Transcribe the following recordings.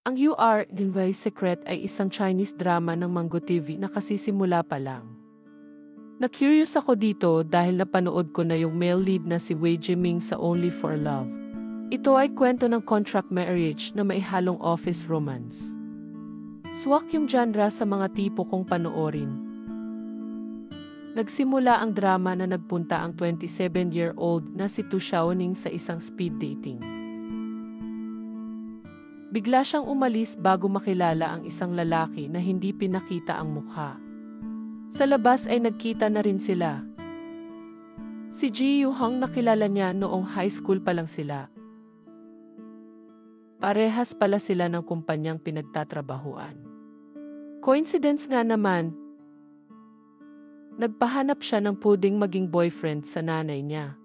Ang You Are Dinway Secret ay isang Chinese drama ng Mango TV na kasisimula pa lang. Na-curious ako dito dahil napanood ko na yung male lead na si Wei Jiming sa Only for Love. Ito ay kwento ng contract marriage na may halong office romance. Swak yung genre sa mga tipo kong panoorin. Nagsimula ang drama na nagpunta ang 27-year-old na si Tu Xiaoning sa isang speed dating. Bigla siyang umalis bago makilala ang isang lalaki na hindi pinakita ang mukha. Sa labas ay nagkita na rin sila. Si Ji Yuhong nakilala niya noong high school pa lang sila. Parehas pala sila ng kumpanyang pinagtatrabahuan. Coincidence nga naman, nagpahanap siya ng pwedeng maging boyfriend sa nanay niya.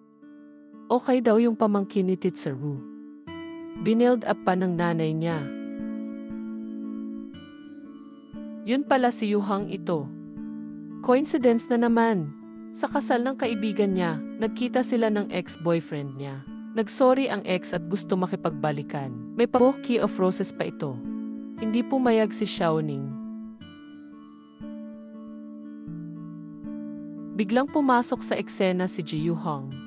Okay daw yung pamangkin ni Titsaru. Binild up pa ng nanay niya. Yun pala si Yuhang ito. Coincidence na naman. Sa kasal ng kaibigan niya, nagkita sila ng ex-boyfriend niya. Nagsorry ang ex at gusto makipagbalikan. May bouquet of roses pa ito. Hindi pumayag si Xiaoning. Biglang pumasok sa eksena si Ji Yuhong.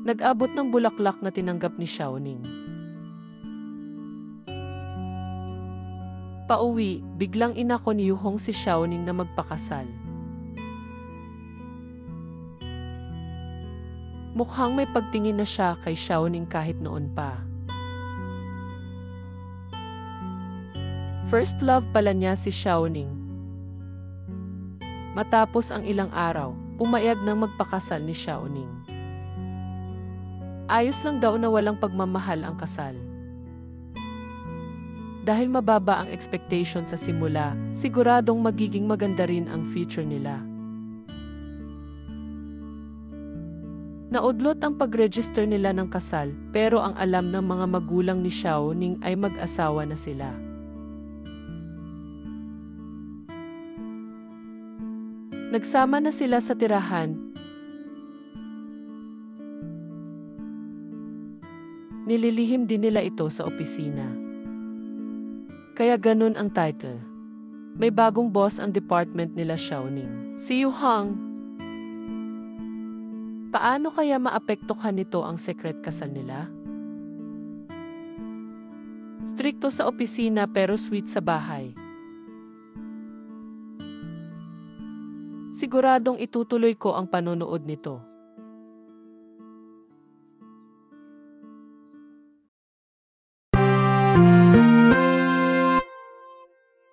Nag-abot ng bulaklak na tinanggap ni Xiaoning. Pauwi, biglang inako ni Yuhong si Xiaoning na magpakasal. Mukhang may pagtingin na siya kay Xiaoning kahit noon pa. First love pala niya si Xiaoning. Matapos ang ilang araw, pumayag ng magpakasal ni Xiaoning. Ayos lang daw na walang pagmamahal ang kasal. Dahil mababa ang expectation sa simula, siguradong magiging maganda rin ang future nila. Naudlot ang pag-register nila ng kasal, pero ang alam ng mga magulang ni Xiaoning ay mag-asawa na sila. Nagsama na sila sa tirahan. Nililihim din nila ito sa opisina. Kaya ganun ang title. May bagong boss ang department nila Xiaoning. Si Yuhang. Paano kaya maapektuhan nito ang secret kasal nila? Strikto sa opisina pero sweet sa bahay. Siguradong itutuloy ko ang panonood nito.